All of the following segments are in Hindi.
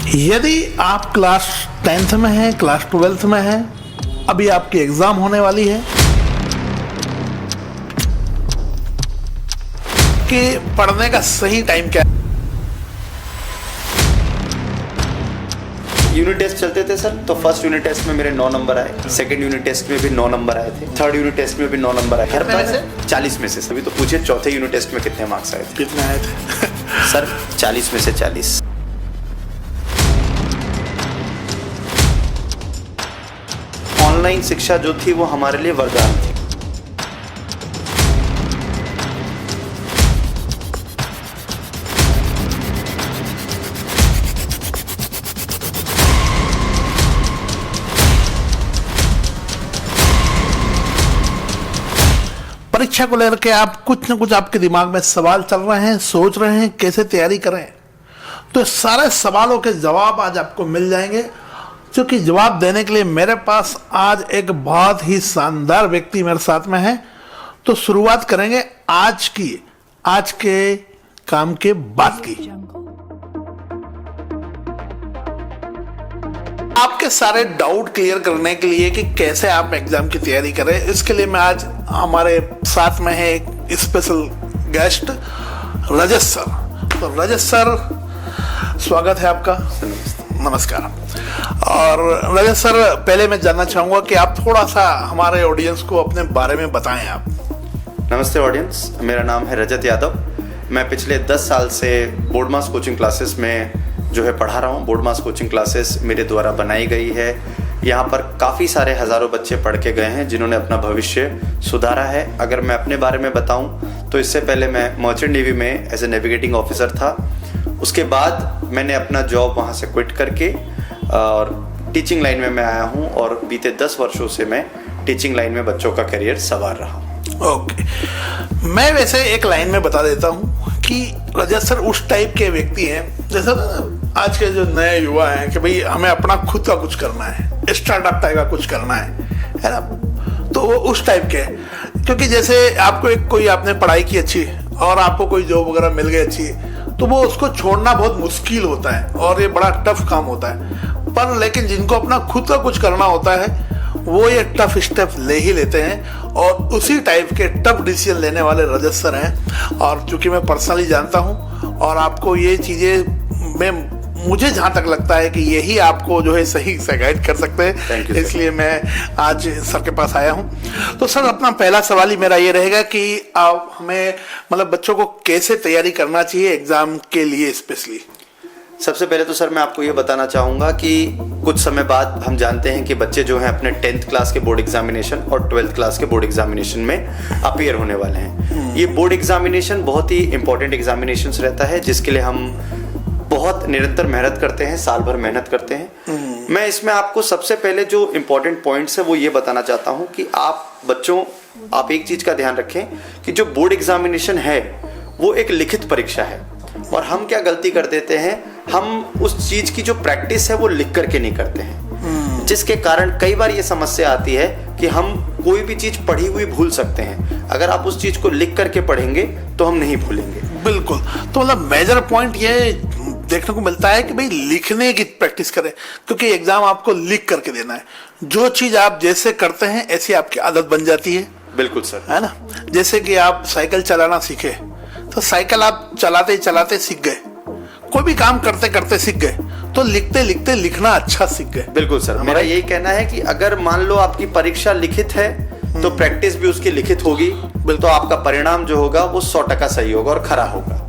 यदि आप क्लास 10th में हैं, क्लास 12th में हैं, अभी आपकी एग्जाम होने वाली है कि पढ़ने का सही टाइम क्या है? यूनिट टेस्ट चलते थे सर, तो फर्स्ट यूनिट टेस्ट में मेरे 9 नंबर आए, सेकंड यूनिट टेस्ट में भी 9 नंबर आए थे, थर्ड यूनिट टेस्ट में भी 9 नंबर आए। कितने में से? 40 में से। अभी तो पूछिए चौथे यूनिट टेस्ट में कितने मार्क्स आए थे? कितने आए थे? सर 40 में से 40। ऑनलाइन शिक्षा जो थी वो हमारे लिए वरदान थी। परीक्षा को लेकर के आप कुछ न कुछ आपके दिमाग में सवाल चल रहे हैं, सोच रहे हैं कैसे तैयारी करें, तो सारे सवालों के जवाब आज आपको मिल जाएंगे। क्योंकि जवाब देने के लिए मेरे पास आज एक बहुत ही शानदार व्यक्ति मेरे साथ में है। तो शुरुआत करेंगे आज के काम के बाद की। आपके सारे डाउट क्लियर करने के लिए कि कैसे आप एग्जाम की तैयारी करें, इसके लिए मैं आज हमारे साथ में है एक स्पेशल गेस्ट रजत सर। तो रजत सर, स्वागत है आपका। नमस्कार। और रजत सर, पहले मैं जानना चाहूंगा कि आप थोड़ा सा हमारे ऑडियंस को अपने बारे में बताएं आप। नमस्ते ऑडियंस, मेरा नाम है रजत यादव। मैं पिछले 10 साल से बोर्ड मास कोचिंग क्लासेस में जो है पढ़ा रहा हूँ। बोर्ड मास कोचिंग क्लासेस मेरे द्वारा बनाई गई है। यहाँ पर काफ़ी सारे हज़ारों बच्चे पढ़ के गए हैं जिन्होंने अपना भविष्य सुधारा है। अगर मैं अपने बारे में बताऊँ तो इससे पहले मैं मर्चेंट नेवी में एज ए नेविगेटिंग ऑफिसर था। उसके बाद मैंने अपना जॉब वहाँ से क्विट करके और टीचिंग लाइन में मैं आया हूँ और बीते 10 वर्षों से मैं टीचिंग लाइन में बच्चों का करियर संवार रहा हूँ। ओके, मैं वैसे एक लाइन में बता देता हूँ कि रजत सर उस टाइप के व्यक्ति हैं, जैसा आज के जो नए युवा हैं कि भाई हमें अपना खुद का कुछ करना है, स्टार्टअप टाइप का कुछ करना है ना, तो वो उस टाइप के हैं। क्योंकि जैसे आपको कोई आपने पढ़ाई की अच्छी और आपको कोई जॉब वगैरह मिल गई अच्छी, तो वो उसको छोड़ना बहुत मुश्किल होता है और ये बड़ा टफ काम होता है। पर लेकिन जिनको अपना खुद का कुछ करना होता है वो ये टफ स्टेप ले ही लेते हैं और उसी टाइप के टफ डिसीजन लेने वाले रजत सर हैं। और चूंकि मैं पर्सनली जानता हूं और आपको ये चीज़ें में मुझे जहाँ तक लगता है कि यही आपको जो है सही से गाइड कर सकते हैं, इसलिए मैं आज सर के पास आया हूँ। तो सर, अपना पहला सवाल ही मेरा ये रहेगा कि आप हमें मतलब बच्चों को कैसे तैयारी करना चाहिए एग्जाम के लिए स्पेशली। सबसे पहले तो सर मैं आपको ये बताना चाहूँगा कि कुछ समय बाद हम जानते हैं कि बच्चे जो हैं अपने 10th क्लास के बोर्ड एग्जामिनेशन और 12th क्लास के बोर्ड एग्जामिनेशन में अपीयर होने वाले हैं। ये बोर्ड एग्जामिनेशन बहुत ही इंपॉर्टेंट एग्जामिनेशन रहता है जिसके लिए हम बहुत निरंतर मेहनत करते हैं, साल भर मेहनत करते हैं। मैं इसमें आपको सबसे पहले जो इम्पोर्टेंट पॉइंट्स है वो ये बताना चाहता हूँ कि आप एक चीज़ का ध्यान रखें कि जो बोर्ड एग्जामिनेशन है वो एक लिखित परीक्षा है। और हम क्या गलती कर देते हैं, हम उस चीज़ की जो प्रैक्टिस है वो लिख करके नहीं करते हैं, जिसके कारण कई बार ये समस्या आती है कि हम कोई भी चीज़ पढ़ी हुई भूल सकते हैं। अगर आप उस चीज़ को लिख करके पढ़ेंगे तो हम नहीं भूलेंगे। बिल्कुल। तो मतलब मेजर पॉइंट ये देखने को मिलता है कि भाई लिखने की प्रैक्टिस करें, क्योंकि एग्जाम आपको लिख करके देना है। जो चीज़ आप जैसे करते हैं ऐसी आपकी आदत बन जाती है। बिल्कुल सर, है ना। जैसे कि आप साइकिल चलाना सीखे तो साइकिल आप चलाते चलाते सीख गए, कोई भी काम करते करते सीख गए, तो लिखते लिखते लिखना अच्छा सीख गए। बिल्कुल सर, मेरा यही कहना है कि अगर मान लो आपकी परीक्षा लिखित है तो प्रैक्टिस भी उसकी लिखित होगी, तो आपका परिणाम जो होगा वो 100% सही होगा और खरा होगा।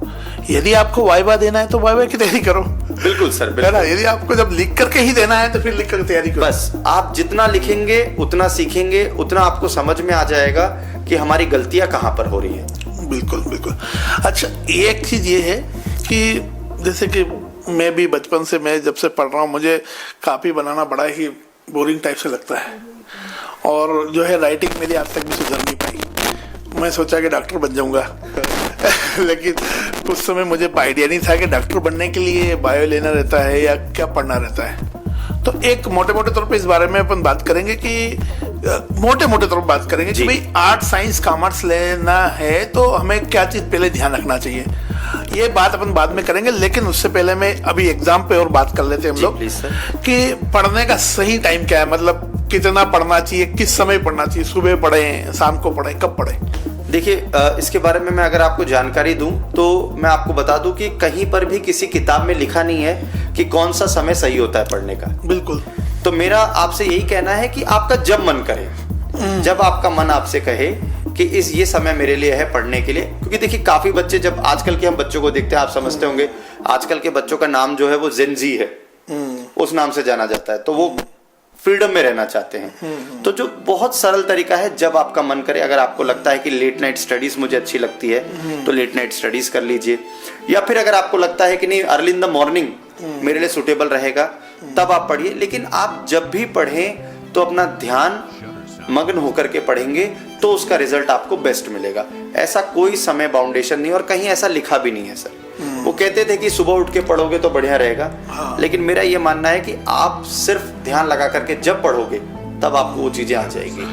यदि आपको वाइवा देना है तो वाइवा की तैयारी करो। बिल्कुल सर, है ना। यदि आपको जब लिख करके ही देना है तो फिर लिख करके तैयारी करो। बस आप जितना लिखेंगे उतना सीखेंगे, उतना आपको समझ में आ जाएगा कि हमारी गलतियां कहाँ पर हो रही हैं। बिल्कुल बिल्कुल। अच्छा, एक चीज ये है कि जैसे कि मैं भी बचपन से, मैं जब से पढ़ रहा हूँ, मुझे कॉपी बनाना बड़ा ही बोरिंग टाइप से लगता है और जो है राइटिंग मेरी आज तक भी सुधर नहीं पाई। मैं सोचा कि डॉक्टर बन जाऊंगा लेकिन उस समय मुझे आइडिया नहीं था कि डॉक्टर बनने के लिए बायो लेना रहता है या क्या पढ़ना रहता है। तो एक मोटे मोटे तौर पे इस बारे में अपन बात करेंगे कि मोटे मोटे तौर पर बात करेंगे कि भाई आर्ट साइंस कॉमर्स लेना है तो हमें क्या चीज पहले ध्यान रखना चाहिए। ये बात अपन बाद में करेंगे, लेकिन उससे पहले मैं अभी एग्जाम पे और बात कर लेते हैं हम लोग कि पढ़ने का सही टाइम क्या है, मतलब कितना पढ़ना चाहिए, किस समय पढ़ना चाहिए, सुबह पढ़ें, शाम को पढ़ें, कब पढ़ें? देखिए, इसके बारे में मैं अगर आपको जानकारी दूं तो मैं आपको बता दूं कि कहीं पर भी किसी किताब में लिखा नहीं है कि कौन सा समय सही होता है पढ़ने का। बिल्कुल। तो मेरा आपसे यही कहना है कि आपका जब मन करे, जब आपका मन आपसे कहे कि ये समय मेरे लिए है पढ़ने के लिए। क्योंकि देखिए, काफी बच्चे, जब आजकल के हम बच्चों को देखते हैं, आप समझते होंगे आजकल के बच्चों का नाम जो है वो जेन जी है, उस नाम से जाना जाता है। तो वो फ्रीडम में रहना चाहते हैं। तो जो बहुत सरल तरीका है, जब आपका मन करे, अगर आपको लगता है कि लेट नाइट स्टडीज मुझे अच्छी लगती है तो लेट नाइट स्टडीज कर लीजिए, या फिर अगर आपको लगता है कि नहीं अर्ली इन द मॉर्निंग मेरे लिए सुटेबल रहेगा, तब आप पढ़िए। लेकिन आप जब भी पढ़ें तो अपना ध्यान मग्न होकर के पढ़ेंगे तो उसका रिजल्ट आपको बेस्ट मिलेगा। ऐसा कोई समय बाउंडेशन नहीं, और कहीं ऐसा लिखा भी नहीं है सर। वो कहते थे कि सुबह उठ के पढ़ोगे तो बढ़िया रहेगा, लेकिन मेरा ये मानना है कि आप सिर्फ ध्यान लगा करके जब पढ़ोगे तब आपको वो चीजें आ जाएंगी।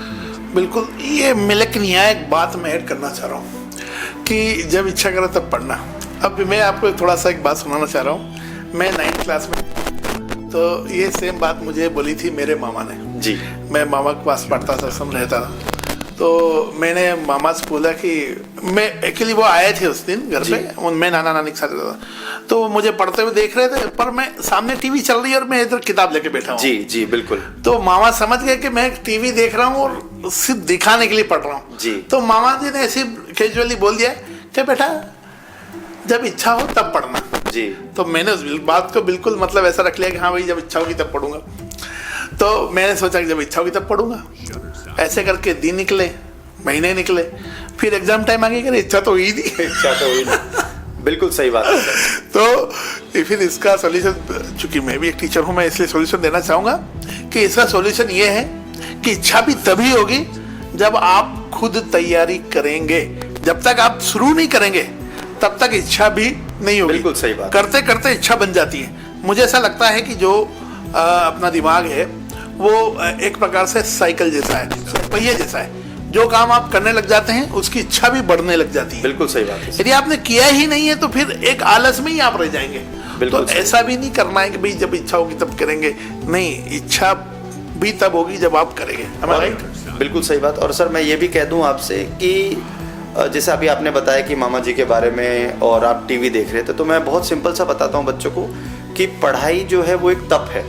बिल्कुल, ये मिलक नहीं है। एक बात मैं ऐड करना चाह रहा हूँ कि जब इच्छा करे तब पढ़ना। अब मैं आपको थोड़ा सा एक बात सुनाना चाह रहा हूँ। मैं 9th क्लास में, तो ये सेम बात मुझे बोली थी मेरे मामा ने जी। मैं मामा के पास पढ़ता था, सब रहता था। तो मैंने मामा से बोला कि मैं एक्चुअली, वो आए थे उस दिन घर पे, मैं नाना नानी के साथ रहता था, तो मुझे पढ़ते हुए देख रहे थे, पर मैं सामने टीवी चल रही है और मैं इधर किताब लेके बैठा हूँ। जी जी बिल्कुल। तो मामा समझ गए कि मैं टीवी देख रहा हूँ और सिर्फ दिखाने के लिए पढ़ रहा हूँ। जी। तो मामा जी ने ऐसे कैजुअली बोल दिया कि बेटा जब इच्छा हो तब पढ़ना। जी। तो मैंने उस बात को बिल्कुल मतलब ऐसा रख लिया कि हाँ भाई, जब इच्छा होगी तब पढ़ूंगा। तो मैंने सोचा कि जब इच्छा होगी तब पढ़ूंगा। ऐसे करके दिन निकले, महीने निकले, फिर एग्जाम टाइम आ गया, इच्छा तो हुई नहीं। इच्छा तो हुई नहीं। बिल्कुल सही बात है। तो फिर इसका सॉल्यूशन, चूंकि मैं भी एक टीचर हूं, मैं इसलिए सॉल्यूशन देना चाहूंगा कि इसका सॉल्यूशन ये है कि इच्छा भी तभी होगी जब आप खुद तैयारी करेंगे। जब तक आप शुरू नहीं करेंगे तब तक इच्छा भी नहीं होगी। बिल्कुल सही बात। करते करते इच्छा बन जाती है। मुझे ऐसा लगता है कि जो अपना दिमाग है वो एक प्रकार से साइकिल जैसा है, पहिए जैसा है। जो काम आप करने लग जाते हैं उसकी इच्छा भी बढ़ने लग जाती है। बिल्कुल सही बात है। यदि आपने किया ही नहीं है तो फिर एक आलस में ही आप रह जाएंगे। तो ऐसा भी नहीं करना है कि भाई जब इच्छा होगी तब करेंगे, नहीं, इच्छा भी तब होगी जब आप करेंगे। बिल्कुल सही बात। और सर मैं ये भी कह दूं आपसे कि जैसे अभी आपने बताया कि मामा जी के बारे में और आप टीवी देख रहे थे, तो मैं बहुत सिंपल सा बताता हूँ बच्चों को कि पढ़ाई जो है वो एक तप है।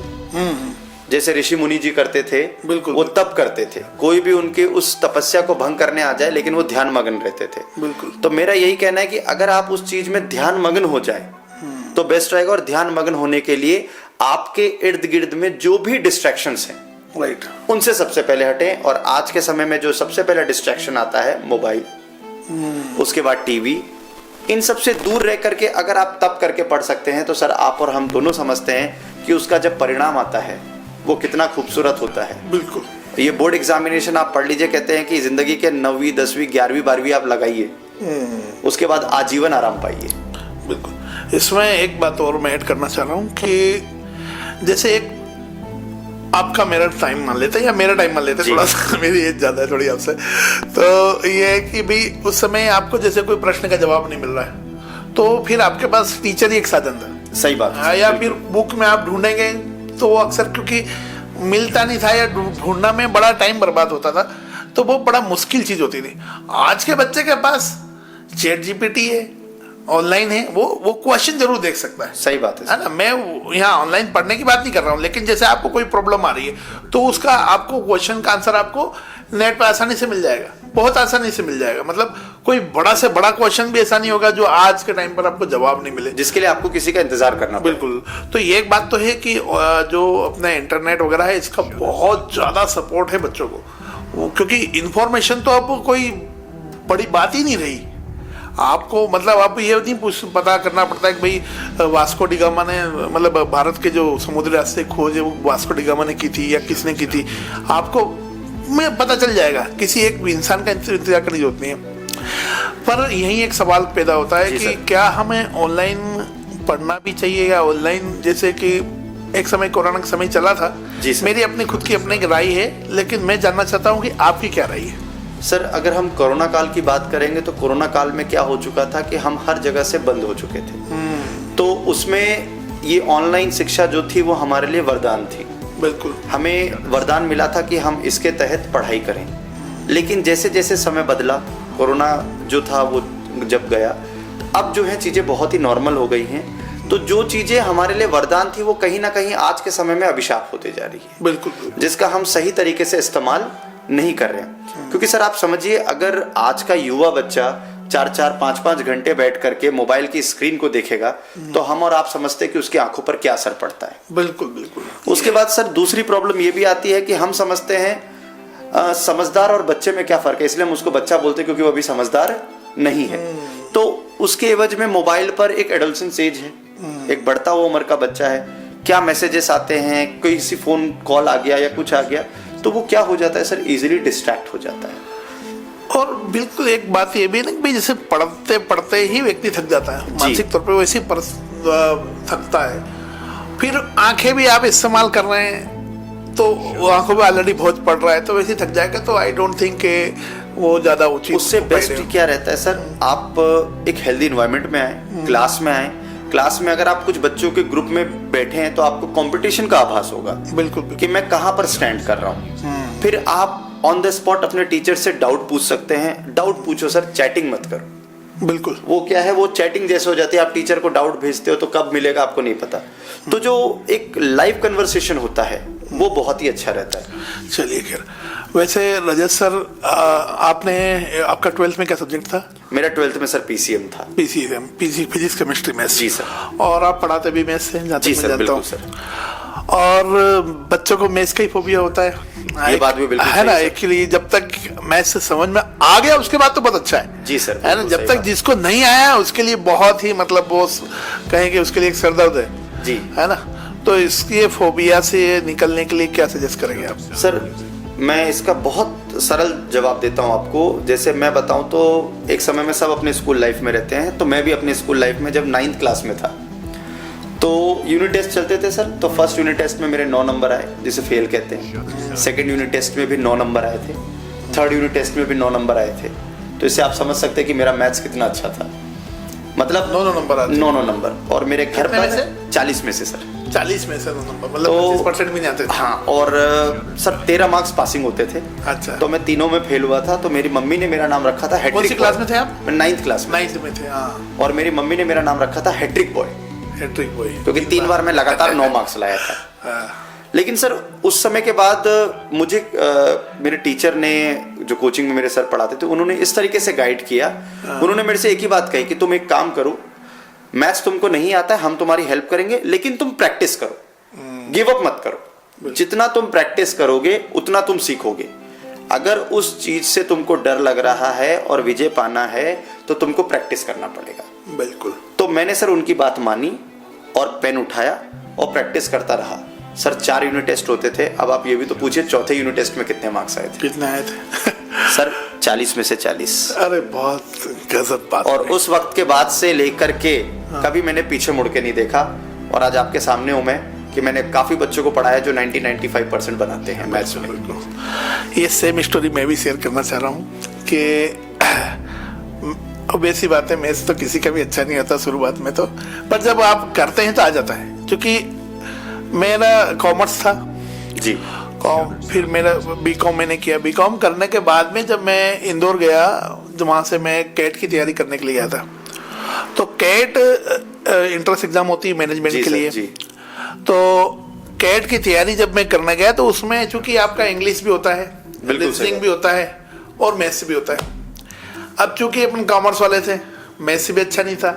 जैसे ऋषि मुनि जी करते थे, बिल्कुल, वो तप करते थे। कोई भी उनके उस तपस्या को भंग करने आ जाए लेकिन वो ध्यान मग्न रहते थे। बिल्कुल। तो मेरा यही कहना है कि अगर आप उस चीज में ध्यान मग्न हो जाए तो बेस्ट रहेगा। और ध्यान मग्न होने के लिए आपके इर्द गिर्द में जो भी डिस्ट्रैक्शंस हैं, राइट, उनसे सबसे पहले हटें। और आज के समय में जो सबसे पहला डिस्ट्रैक्शन आता है मोबाइल, उसके बाद टीवी, इन सबसे दूर रह करके अगर आप तप करके पढ़ सकते हैं तो सर आप और हम दोनों समझते हैं कि उसका जब परिणाम आता है वो कितना खूबसूरत होता है। बिल्कुल। ये बोर्ड एग्जामिनेशन आप पढ़ लीजिए, कहते हैं कि जिंदगी के 9वीं 10वीं 11वीं 12वीं आप लगाइए, उसके बाद आजीवन आराम पाइए। बिल्कुल। इसमें एक बात और मैं ऐड करना चाह रहा हूँ कि जैसे एक आपका मेरा टाइम मान लेते हैं या मेरा टाइम मान लेते हैं, थोड़ा सा मेरी एज ज्यादा है थोड़ी आपसे, तो ये है कि भाई उस समय आपको जैसे कोई प्रश्न का जवाब नहीं मिल रहा है तो फिर आपके पास टीचर ही एक साधन था। सही बात है। या फिर बुक में आप ढूंढेंगे तो वो अक्सर क्योंकि मिलता नहीं था या ढूंढना में बड़ा टाइम बर्बाद होता था, तो वो बड़ा मुश्किल चीज होती थी। आज के बच्चे के पास चैट जीपीटी है, ऑनलाइन है, वो क्वेश्चन जरूर देख सकता है। सही बात है ना। मैं यहाँ ऑनलाइन पढ़ने की बात नहीं कर रहा हूँ, लेकिन जैसे आपको कोई प्रॉब्लम आ रही है तो उसका आपको क्वेश्चन का आंसर आपको नेट पर आसानी से मिल जाएगा, बहुत आसानी से मिल जाएगा। मतलब कोई बड़ा से बड़ा क्वेश्चन भी ऐसा नहीं होगा जो आज के टाइम पर आपको जवाब नहीं मिले, जिसके लिए आपको किसी का इंतजार करना। बिल्कुल। तो ये एक बात तो है कि जो अपना इंटरनेट वगैरह है इसका बहुत ज्यादा सपोर्ट है बच्चों को, क्योंकि इंफॉर्मेशन तो अब कोई बड़ी बात ही नहीं रही। आपको मतलब आप ये नहीं पता करना पड़ता है कि भाई वास्को डी गामा ने, मतलब भारत के जो समुद्री रास्ते खोज है वो वास्को डी गामा ने की थी या किसने की थी, आपको में पता चल जाएगा। किसी एक इंसान का इंतजार करने की जरूरत नहीं है। पर यही एक सवाल पैदा होता है कि क्या हमें ऑनलाइन पढ़ना भी चाहिए या ऑनलाइन, जैसे कि एक समय कोरोना का समय चला था। मेरी अपनी खुद की अपनी राय है, लेकिन मैं जानना चाहता हूँ कि आपकी क्या राय है। सर अगर हम कोरोना काल की बात करेंगे तो कोरोना काल में क्या हो चुका था कि हम हर जगह से बंद हो चुके थे। तो उसमें ये ऑनलाइन शिक्षा जो थी वो हमारे लिए वरदान थी। बिल्कुल, हमें वरदान मिला था कि हम इसके तहत पढ़ाई करें। लेकिन जैसे जैसे समय बदला, कोरोना जो था वो जब गया, अब जो है चीज़ें बहुत ही नॉर्मल हो गई हैं। तो जो चीज़ें हमारे लिए वरदान थी वो कहीं ना कहीं आज के समय में अभिशाप होते जा रही है। बिल्कुल, जिसका हम सही तरीके से इस्तेमाल नहीं कर रहे हैं। क्योंकि सर आप समझिए, अगर आज का युवा बच्चा 4-4, 5-5 घंटे बैठ करके मोबाइल की स्क्रीन को देखेगा तो हम और आप समझते हैं कि उसकी आंखों पर क्या असर पड़ता है। बिल्कुल बिल्कुल। उसके बाद सर दूसरी प्रॉब्लम ये भी आती है कि हम समझते हैं समझदार और बच्चे में क्या फर्क है, इसलिए हम उसको बच्चा बोलते हैं क्योंकि वो अभी समझदार नहीं है। तो उसके एवज में मोबाइल पर एक एडोलेसेंस एज है, एक बढ़ता हुआ उम्र का बच्चा है, क्या मैसेजेस आते हैं, कोई किसी फोन कॉल आ गया या कुछ आ गया तो वो क्या हो जाता है सर, इजीली डिस्ट्रैक्ट हो जाता है। और बिल्कुल एक बात ये भी ना कि जैसे पढ़ते पढ़ते ही व्यक्ति थक जाता है, मानसिक तौर पे वैसे ही थकता है। फिर आंखें भी आप इस्तेमाल कर रहे हैं तो वो आंखों पे ऑलरेडी बोझ पड़ रहा है तो वैसे ही थक जाएगा। तो आई डोंट थिंक वो ज्यादा उचित। उससे बेस्ट क्या रहता है सर, आप एक हेल्दी एनवायरनमेंट में आए, क्लास में आए। क्लास में अगर आप कुछ बच्चों के ग्रुप में बैठे हैं तो आपको कंपटीशन का आभास होगा। बिल्कुल, कि मैं कहां पर स्टैंड कर रहा हूं। फिर आप ऑन द स्पॉट अपने टीचर से डाउट पूछ सकते हैं। डाउट पूछो सर, चैटिंग मत करो। बिल्कुल, वो क्या है, वो चैटिंग जैसे हो जाती है। आप टीचर को डाउट भेजते हो तो कब मिलेगा आपको नहीं पता। तो जो एक लाइव कन्वर्सेशन होता है वो बहुत ही अच्छा रहता है। चलिए खैर, वैसे रजत सर आपका 12th में क्या सब्जेक्ट था? मेरा 12th में सर पीसीएम था। PCM, physics chemistry maths. जी सर। और आप पढ़ाते भी मैथ्स से? जी सर, बिल्कुल सर। और बच्चों को मैथ्स का ही फोबिया होता है, ये बात भी बिल्कुल है ना। एक्चुअली जब तक मैथ्स से समझ में आ गया उसके बाद तो बहुत अच्छा है। जी सर, है ना। जब तक जिसको नहीं आया उसके लिए बहुत ही मतलब वो कहेंगे उसके लिए एक सरदर्द है जी, है ना। तो इसकी फोबिया से निकलने के लिए क्या सजेस्ट करेंगे आप? सर मैं इसका बहुत सरल जवाब देता हूँ आपको। जैसे मैं बताऊँ तो एक समय में सब अपने स्कूल लाइफ में रहते हैं, तो मैं भी अपने स्कूल लाइफ में जब 9th क्लास में था तो यूनिट टेस्ट चलते थे सर। तो फर्स्ट यूनिट टेस्ट में मेरे 9 नंबर आए, जिसे फेल कहते हैं। सेकंड यूनिट टेस्ट में भी 9 नंबर आए थे। थर्ड यूनिट टेस्ट में भी 9 नंबर आए थे। तो इससे आप समझ सकते हैं कि मेरा मैथ्स कितना अच्छा था। मतलब 9 नंबर आते? 9 नंबर। और मेरे घर पर 40 में से सर 40 में से 9 नंबर, मतलब 25% भी नहीं आते थे। हाँ, और सर 13 मार्क्स पासिंग होते थे। अच्छा। तो मैं तीनों में फेल हुआ था। तो मेरी मम्मी ने मेरा नाम रखा था हैट्रिक। कौन सी क्लास में थे आप? मैं 9th क्लास में। 9th में थे, हाँ। और मेरी मम्मी ने मेरा नाम रखा था हैट्रिक बॉय, हैट्रिक बॉय, क्योंकि 3 बार मैं लगातार 9 मार्क्स लाया था। लेकिन सर उस समय के बाद मुझे मेरे टीचर ने, जो कोचिंग में मेरे सर पढ़ाते थे, उन्होंने इस तरीके से गाइड किया। उन्होंने मेरे से एक ही बात कही कि तुम एक काम करो, मैथ्स तुमको नहीं आता है, हम तुम्हारी हेल्प करेंगे, लेकिन तुम प्रैक्टिस करो, गिव अप मत करो। जितना तुम प्रैक्टिस करोगे उतना तुम सीखोगे। अगर उस चीज से तुमको डर लग रहा है और विजय पाना है तो तुमको प्रैक्टिस करना पड़ेगा। बिल्कुल। तो मैंने सर उनकी बात मानी और पेन उठाया और प्रैक्टिस करता रहा। सर 4 यूनिट टेस्ट होते थे। अब आप ये भी तो पूछिए चौथे यूनिट टेस्ट में कितने मार्क्स आए थे? कितने आए थे? सर 40 में से 40। अरे बहुत गजब बात। और उस वक्त के बाद से लेकर के कभी मैंने पीछे मुड़ के नहीं देखा। और आज आपके सामने हूं मैं कि मैंने काफी बच्चों को पढ़ाया जो 90-95% बनाते हैं मैथ्स में। ये सेम स्टोरी मैं भी शेयर करना चाह रहा हूँ कि वैसी बात है, मैथ्स तो किसी का भी अच्छा नहीं होता शुरुआत में तो, पर जब आप करते हैं तो आ जाता है। क्योंकि मेरा कॉमर्स था जी, फिर मेरा बीकॉम मैंने किया। बीकॉम करने के बाद में जब मैं इंदौर गया, वहाँ से मैं कैट की तैयारी करने के लिए गया था। तो कैट इंट्रेंस एग्जाम होती है मैनेजमेंट के लिए। तो कैट की तैयारी जब मैं करने गया तो उसमें चूंकि आपका इंग्लिश भी होता है, रीजनिंग भी होता है और मैथ्स भी होता है। अब चूंकि अपन कॉमर्स वाले थे, मैथ्स भी अच्छा नहीं था।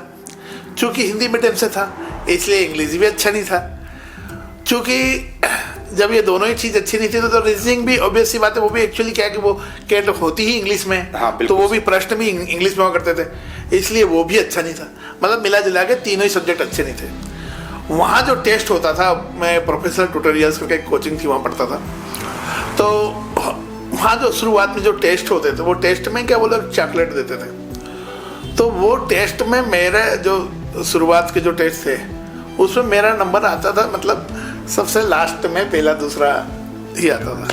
चूंकि हिंदी मीडियम से था इसलिए इंग्लिश भी अच्छा नहीं था। चूंकि जब ये दोनों ही चीज अच्छी नहीं थी तो रीजनिंग भी ऑब्वियस सी बात है, वो भी एक्चुअली क्या है कि वो कैट होती ही इंग्लिश में। हाँ, तो वो भी प्रश्न भी इंग्लिश में हुआ करते थे, इसलिए वो भी अच्छा नहीं था। मतलब मिला जुला के तीनों ही सब्जेक्ट अच्छे नहीं थे। वहाँ जो टेस्ट होता था, मैं प्रोफेशनल ट्यूटोरियल्स करके कोचिंग थी वहाँ पढ़ता था, तो वहाँ जो शुरुआत में जो टेस्ट होते थे वो टेस्ट में क्या बोला चॉकलेट देते थे। तो वो टेस्ट में मेरे जो शुरुआत के जो टेस्ट थे उसमें मेरा नंबर आता था, मतलब सबसे लास्ट में पहला दूसरा ही आता था।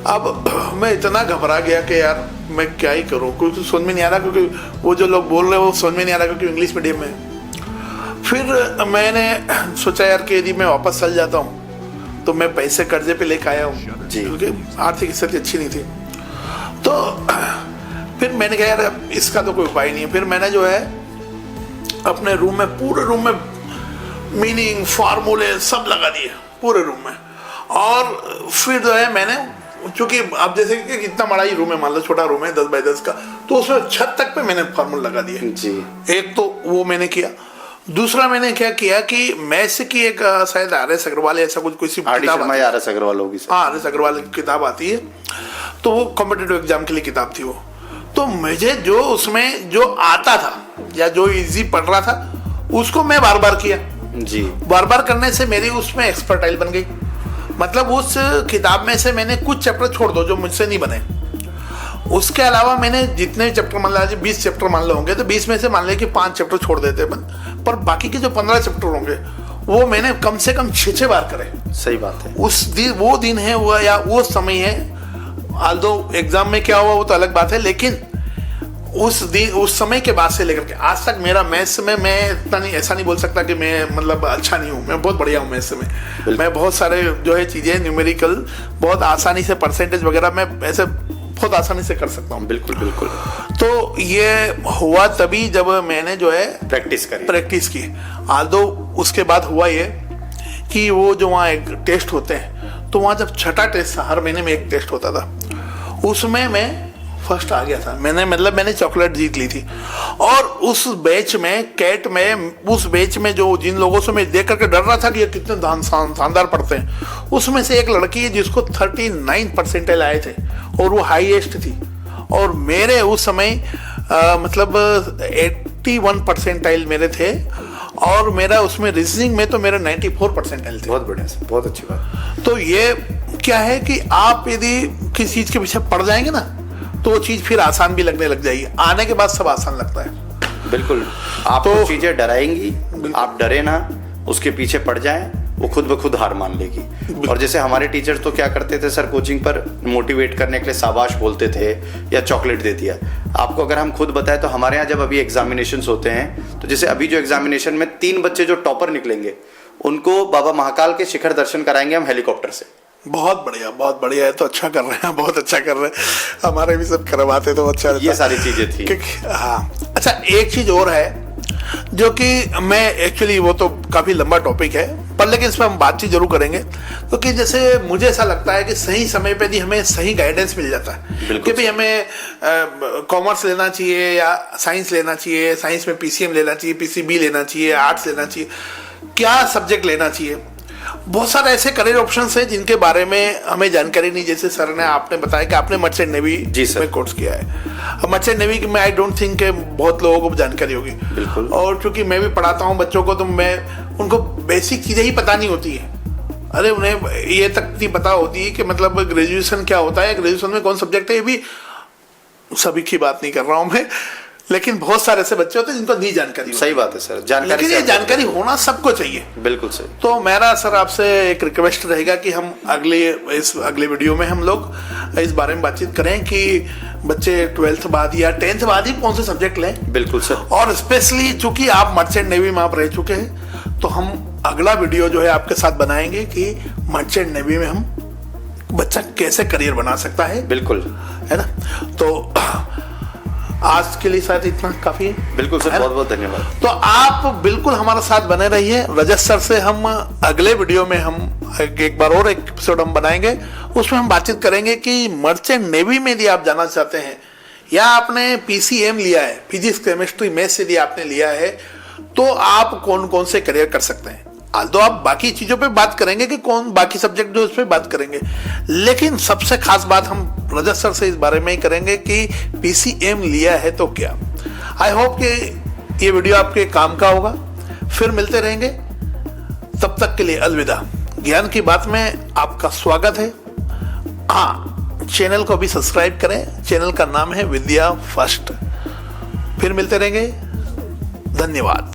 अब मैं इतना घबरा गया कि यार मैं क्या ही करूँ, कुछ तो समझ में नहीं आ रहा, क्योंकि वो जो लोग बोल रहे हैं वो समझ में नहीं आ रहा, क्योंकि इंग्लिश मीडियम में। फिर मैंने सोचा यार कि यदि मैं वापस चल जाता हूँ तो मैं पैसे कर्जे पे लेकर आया हूँ, क्योंकि आर्थिक स्थिति अच्छी नहीं थी। तो फिर मैंने कहा यार इसका तो कोई उपाय नहीं है। फिर मैंने जो है अपने रूम में, पूरे रूम में मीनिंग फार्मूले सब लगा दिए पूरे रूम में। और फिर जो है मैंने, चूंकि आप जैसे कि कितना बड़ा ही रूम है, मान लो छोटा रूम है 10 बाय 10 का, तो उसमें छत तक पे मैंने फार्मूला लगा दिए जी। एक तो वो मैंने किया। दूसरा मैंने क्या किया कि मैथ्स की एक शायद RS अग्रवाल ऐसा कुछ कोई सी किताब RS अग्रवाल होगी सर। हाँ, RS अग्रवाल की किताब आती है, तो वो कॉम्पिटिटिव एग्जाम के लिए किताब थी वो। तो मुझे जो उसमें जो आता था या जो इजी पढ़ रहा था उसको मैं बार बार किया जी। बार बार करने से मेरी उसमें एक्सपर्टाइज बन गई। मतलब उस किताब में से मैंने कुछ चैप्टर छोड़ दो जो मुझसे नहीं बने, उसके अलावा मैंने जितने चैप्टर मान लीजिए 20 चैप्टर मान लो होंगे, तो 20 में से मान लिया कि 5 चैप्टर छोड़ देते अपन, पर बाकी के जो 15 चैप्टर होंगे वो मैंने कम से कम 6 बार करे। सही बात है। वो दिन है वो, या वो समय है, आल्दो एग्जाम में क्या हुआ वो तो अलग बात है, लेकिन उस समय के बाद से लेकर के आज तक मेरा मैथ्स में, मैं इतना नहीं, ऐसा नहीं बोल सकता कि मैं मतलब अच्छा नहीं हूँ, मैं बहुत बढ़िया हूँ मैथ्स में। मैं बहुत सारे जो है चीज़ें न्यूमेरिकल बहुत आसानी से, परसेंटेज वगैरह मैं ऐसे बहुत आसानी से कर सकता हूँ। बिल्कुल बिल्कुल। तो ये हुआ तभी जब मैंने जो है प्रैक्टिस की। आल्दो उसके बाद हुआ ये कि वो जो वहाँ एक टेस्ट होते हैं, तो वहाँ जब छठा टेस्ट था, हर महीने में एक टेस्ट होता था, उसमें मैं फर्स्ट आ गया था। मैंने चॉकलेट जीत ली थी। और उस बैच में कैट में, उस बैच में जो जिन लोगों से मैं देख करके डर रहा था कि ये कितने शानदार पढ़ते हैं, उसमें से एक लड़की है जिसको 39 परसेंटाइल आए थे और वो हाईएस्ट थी। और मेरे उस समय मतलब 81 परसेंटाइल मेरे थे, और मेरा उसमें रीजनिंग में तो मेरा 94 परसेंटाइल थे। बहुत बढ़िया सर, बहुत अच्छी बात। तो ये क्या है कि आप यदि किसी चीज के पीछे पड़ जाएंगे ना, तो वो चीज फिर आसान भी लगने लग जाएगी। आने के बाद सब आसान लगता है। बिल्कुल। आपको तो चीजें डराएंगी, आप डरे ना, उसके पीछे पड़ जाएं, वो खुद ब खुद हार मान लेगी। और जैसे हमारे टीचर तो क्या करते थे सर, कोचिंग पर मोटिवेट करने के लिए शाबाश बोलते थे या चॉकलेट दे दिया। आपको अगर हम खुद बताएं तो हमारे यहाँ जब अभी एग्जामिनेशंस होते हैं, तो जैसे अभी जो एग्जामिनेशन में 3 बच्चे जो टॉपर निकलेंगे, उनको बाबा महाकाल के शिखर दर्शन कराएंगे हम हेलीकॉप्टर से। बहुत बढ़िया है। तो अच्छा कर रहे हैं, बहुत अच्छा कर रहे हैं। हमारे भी सब करवाते तो अच्छा। ये सारी चीजें थी। हाँ, अच्छा एक चीज और है जो कि मैं एक्चुअली, वो तो काफी लंबा टॉपिक है, पर लेकिन इस पर हम बातचीत जरूर करेंगे। तो कि जैसे मुझे ऐसा लगता है कि सही समय पे भी हमें सही गाइडेंस मिल जाता है कि भाई हमें कॉमर्स लेना चाहिए या साइंस लेना चाहिए, साइंस में PCM लेना चाहिए, PCB लेना चाहिए, आर्ट्स लेना चाहिए, क्या सब्जेक्ट लेना चाहिए। बहुत सारे ऐसे करियर ऑप्शंस हैं जिनके बारे में हमें जानकारी नहीं। जैसे सर ने आपने बताया कि आपने मर्चेंट नेवी में कोर्स किया है। अब मर्चेंट नेवी में आई डोंट थिंक के बहुत लोगों को जानकारी होगी। बिल्कुल। और चूंकि मैं भी पढ़ाता हूँ बच्चों को, तो मैं उनको बेसिक चीजें ही पता नहीं होती है। अरे उन्हें ये तक नहीं पता होती है कि मतलब ग्रेजुएशन क्या होता है, ग्रेजुएशन में कौन सब्जेक्ट है। ये भी सभी की बात नहीं कर रहा हूँ मैं, लेकिन बहुत सारे ऐसे बच्चे होते हैं जिनको नहीं जानकारी होती। सही बात है सर, जानकारी, लेकिन ये जानकारी होना सबको चाहिए। बिल्कुल सही। तो मेरा सर आपसे एक रिक्वेस्ट रहेगा कि हम अगले वीडियो में हम लोग इस बारे में बातचीत करें कि बच्चे 12th बाद या 10th बाद ही कौन से सब्जेक्ट लें। बिल्कुल सर। और स्पेशली चूंकि आप मर्चेंट नेवी में आप रह चुके हैं, तो हम अगला वीडियो जो है आपके साथ बनाएंगे कि मर्चेंट नेवी में हम बच्चा कैसे करियर बना सकता है। बिल्कुल, है ना। तो आज के लिए शायद इतना काफी है। बिल्कुल सर, बहुत बहुत धन्यवाद। तो आप बिल्कुल हमारे साथ बने रहिए। रजत सर से हम अगले वीडियो में हम एक बार और एक एपिसोड हम बनाएंगे, उसमें हम बातचीत करेंगे कि मर्चेंट नेवी में यदि आप जाना चाहते हैं या आपने PCM लिया है, फिजिक्स केमिस्ट्री मैथ्स यदि आपने लिया है, तो आप कौन कौन से करियर कर सकते हैं। तो आप बाकी चीजों पे बात करेंगे कि कौन बाकी सब्जेक्ट जो उस पर बात करेंगे, लेकिन सबसे खास बात हम रजत सर से इस बारे में ही करेंगे कि PCM लिया है तो क्या। आई होप कि ये वीडियो आपके काम का होगा। फिर मिलते रहेंगे, तब तक के लिए अलविदा। ज्ञान की बात में आपका स्वागत है। हाँ, चैनल को भी सब्सक्राइब करें। चैनल का नाम है विद्या फर्स्ट। फिर मिलते रहेंगे, धन्यवाद।